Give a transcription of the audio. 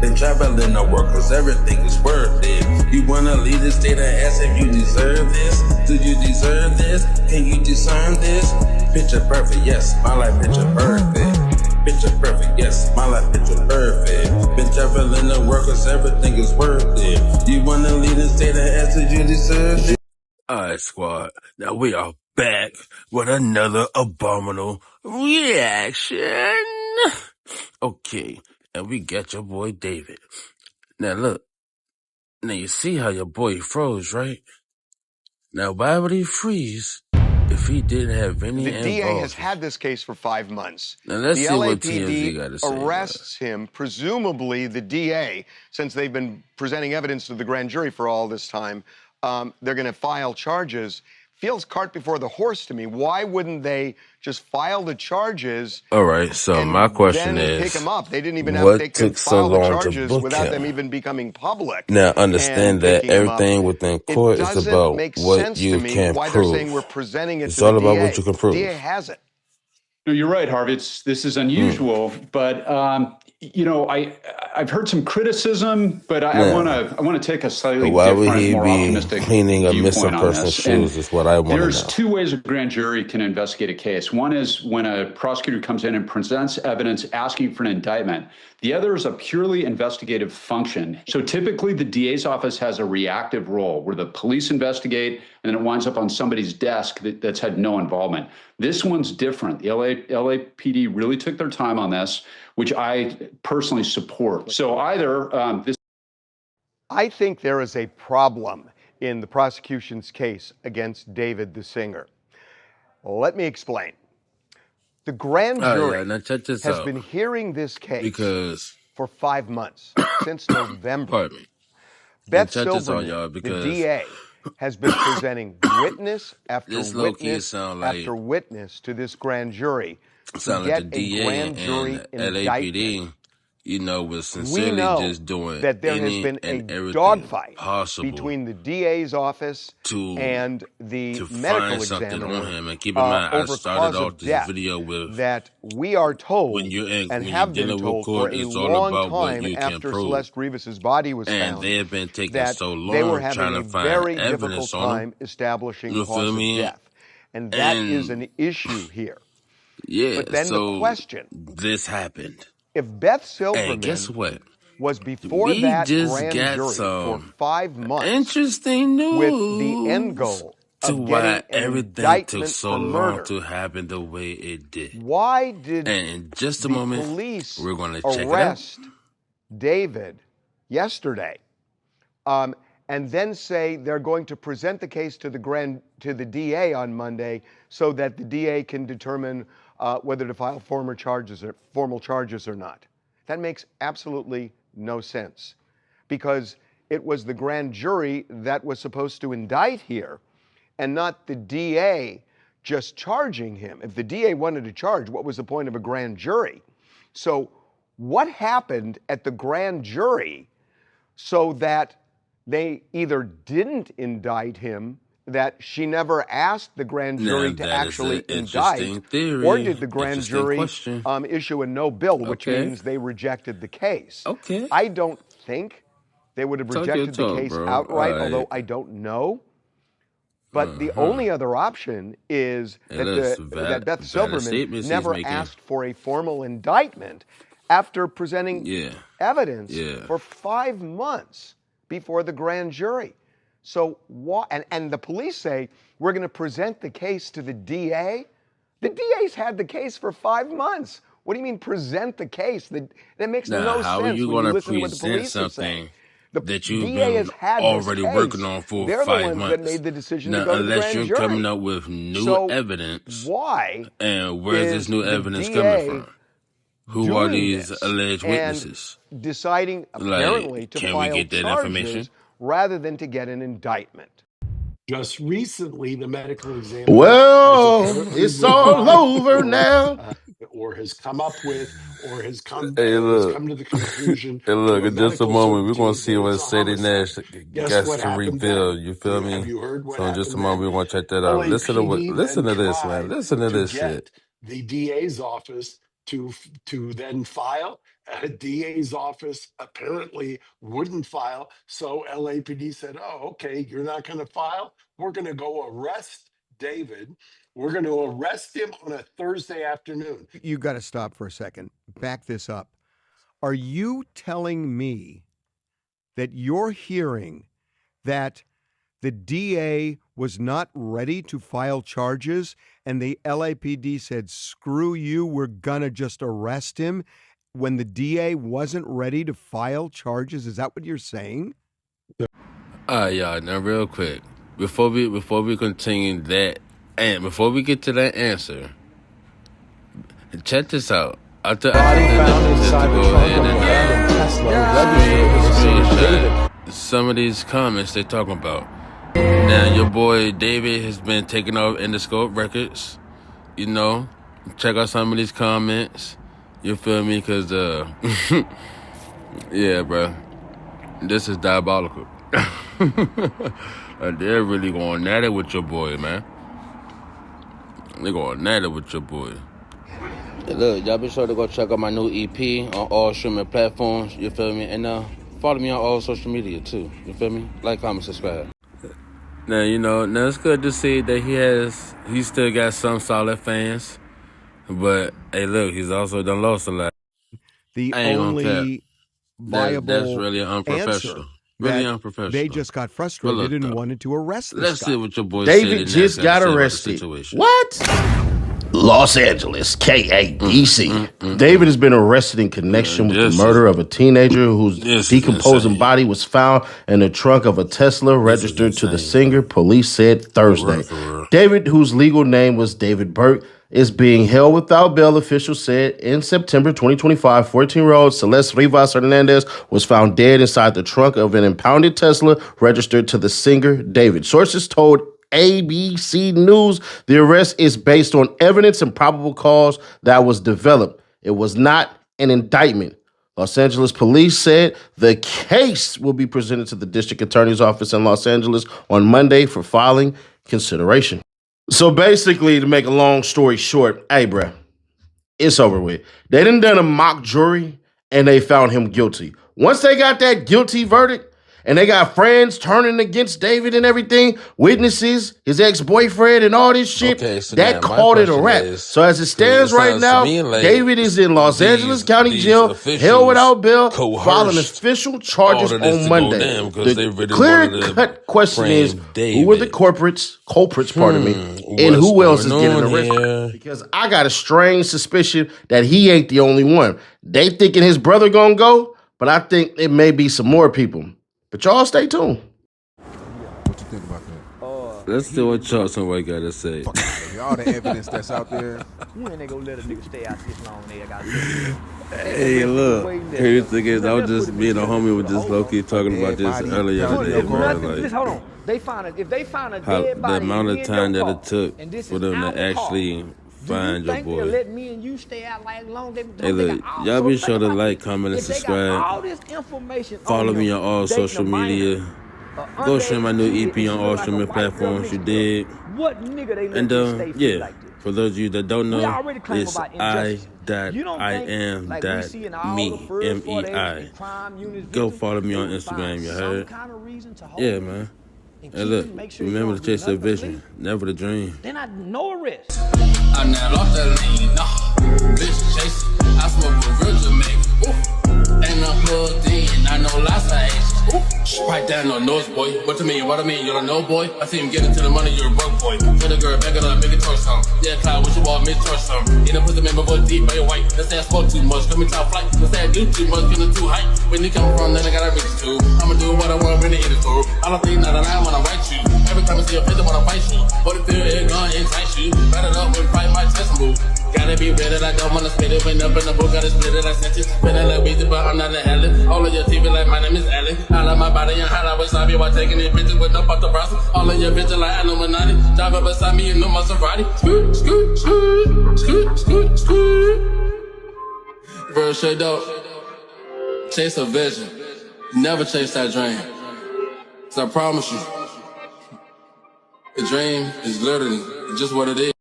Been traveling the world cause everything is worth it. You wanna leave the state and ask if you deserve this? Do you deserve this? Can you discern this? Picture perfect, yes, my life picture perfect. Picture perfect, yes, my life picture perfect. Been traveling the world cause everything is worth it. You wanna leave the state and ask if you deserve this? Alright, squad. Now we are back with another abominable reaction. Okay, and we got your boy David. Now look, now you see how your boy froze, right? Now why would he freeze if he didn't have any involvement? The DA has had this case for 5 months. Now let's the see what TMZ got LAPD to say. arrests him, presumably the DA, since they've been presenting evidence to the grand jury for all this time. They're going to file charges. Feels cart before the horse to me. Why wouldn't they just file the charges? All right, so my question then is, pick him up? They didn't even what they took could so file the long to charges book without him? them even becoming public. Now and understand that picking him up. everything within It court is doesn't about make what sense you to me can why they're saying prove. we're presenting it It's to the all about DA. what you can prove. DA has it. No, you're right, Harvey. This is unusual, but I've heard some criticism, but I want to take a slightly Why would different, he more be optimistic cleaning a missing viewpoint on person's this. And shoes is what I want to there's know. two ways a grand jury can investigate a case. One is when a prosecutor comes in and presents evidence asking for an indictment. The other is a purely investigative function. So typically the DA's office has a reactive role where the police investigate and then it winds up on somebody's desk that's had no involvement. This one's different. The LAPD really took their time on this, which I personally support. So either this. I think there is a problem in the prosecution's case against David the singer. Let me explain. The grand jury has been hearing this case for 5 months, since November. Pardon me. Beth Silverman, the DA, has been presenting witness after witness after witness to this grand jury to get a grand jury indictment. Was sincerely just doing that there has been a dogfight between the DA's office and the medical examiner on him. And keep in mind, I started off this video with that we are told and have been told for a long time after Celeste Rivas's body was found, and they have been taking that so long they were having trying a to find very evidence difficult on time him. establishing You cause feel of me? death, and that is an issue here. Yeah. But then so the question: this happened. If Beth Silverman guess what? was before that grand jury for 5 months, interesting news with the end goal to of why getting an everything took indictment so for long murder, to happen the way it did. why did And in just a the moment, police we're going to check arrest David yesterday, and then say they're going to present the case to the DA on Monday, so that the DA can determine whether to file formal charges or not? That makes absolutely no sense, because it was the grand jury that was supposed to indict here, and not the DA just charging him. If the DA wanted to charge, what was the point of a grand jury? So what happened at the grand jury so that they either didn't indict him, that she never asked the grand jury to actually indict, or did the grand jury issue a no bill, which means they rejected the case? Okay. I don't think they would have rejected the case outright, although I don't know. But the only other option is that Beth Silverman never asked for a formal indictment after presenting evidence for 5 months before the grand jury. So and the police say, we're going to present the case to the DA. The DA's had the case for 5 months. What do you mean present the case? That makes no sense. How are you going to present something that you've been already working on for 5 months? They're the ones that made the decision to go to the grand jury. Unless you're coming up with new evidence. Why? And where's this new evidence coming from? Who are these alleged witnesses? And deciding apparently to file we get that charges information? Rather than to get an indictment. Just recently, the medical examiner it's all over now. Or has come up with, or has come, look. has come to the conclusion. Hey, look, in just a moment, we're going to see what Sadie Nash Guess to reveal. You feel me? Have you heard what so in just a happened moment, then? we want to check that out. Listen to this, man. Listen to this shit. The DA's office to then file. A DA's office apparently wouldn't file. So LAPD said, oh, okay, you're not going to file. We're going to go arrest David. We're going to arrest him on a Thursday afternoon. You got to stop for a second. Back this up. Are you telling me that you're hearing that the DA was not ready to file charges and the LAPD said, screw you, we're gonna just arrest him when the DA wasn't ready to file charges? Is that what you're saying? Y'all, now real quick, before we continue that, and before we get to that answer, check this out. I took the screenshot some of these comments they talking about. Now, your boy David has been taking off Interscope Records. You know, check out some of these comments. You feel me? Cause yeah, bro, this is diabolical. They're really going at it with your boy, man. They're going at it with your boy. Hey, look, y'all be sure to go check out my new EP on all streaming platforms. You feel me? And follow me on all social media too. You feel me? Like, comment, subscribe. Now, you know, now it's good to see that he still got some solid fans. But, hey, look, he's also done lost a lot. The only viable that's really unprofessional. Really unprofessional. They just got frustrated and wanted to arrest this Let's guy. see what your boy David just got arrested. What? Los Angeles, KADC. David has been arrested in connection with the murder of a teenager whose decomposing body was found in the trunk of a Tesla registered to the singer, police said Thursday. David, whose legal name was David Burke, is being held without bail, officials said. In September 2025, 14-year-old Celeste Rivas Hernandez was found dead inside the trunk of an impounded Tesla registered to the singer, David. Sources told ABC News the arrest is based on evidence and probable cause that was developed. It was not an indictment. Los Angeles police said the case will be presented to the district attorney's office in Los Angeles on Monday for filing consideration. So basically, to make a long story short, hey, bruh, it's over with. They done a mock jury and they found him guilty. Once they got that guilty verdict, and they got friends turning against David and everything, witnesses, his ex-boyfriend and all this shit, so that called it a wrap. So as it stands right now, David is in Los Angeles County Jail, held without bail, filing official charges on Monday. The clear-cut question is, who are the culprits, and who else is getting arrested? Because I got a strange suspicion that he ain't the only one. They thinking his brother gonna go, but I think it may be some more people. But y'all stay tuned. What you think about that? Let's see what y'all somebody got to say. All the evidence that's out there. You ain't gonna let a nigga stay out this long there. Hey, look. Here the thing is, I was just being a homie with just low-key talking about this earlier today, bro. Like, hold on. If they find a dead body, the amount of time that it took for them to actually find your boy. Let me and you stay out like long? Hey, look, y'all be sure to like, comment, and subscribe. All this information Follow me on all social media. Go stream my new EP on all streaming platforms. You did. What nigga they let and yeah, like this? For those of you that don't know, it's I.am.me, M-E-I. Go follow me on Instagram, you heard? Yeah, man. And look, remember to chase the vision, never the dream. Then I no arrest. I now lost that lean, nah. Bitch chasing, I smoke with Virgil, man. Ain't no plugged in, I know lots of age. Right down no nose, boy. What you mean, you don't know, boy? I see him get into the money, you're a broke boy. Tell the girl, back it up, make it torso. Yeah, Cloud, what you want, mid torso. You know, put the man before deep, by your white. Let's say I spoke too much, coming top flight. Let's say I do too much, getting too hype. When you come from, then I gotta reach too. I'ma do what I want, when they hit it through. I don't think that I wanna write you. Every time I see a face, I wanna fight you. But if you're gonna entice you, better up and fight my test move. Gotta be ready, I don't wanna spit it. Went up in the book, gotta split it, I sent it. Spinning like weezy, but I'm not a Helen. All of your TV like my name is Ellen. I love my body and how I wasabi while taking it bitches with no butter browser. All of your bitches like Illuminati. Drive up beside me in no Maserati. Scoot, scoot, scoot, scoot, scoot, scoot. Real shit though. Chase a vision. Never chase that dream. So I promise you, the dream is literally just what it is.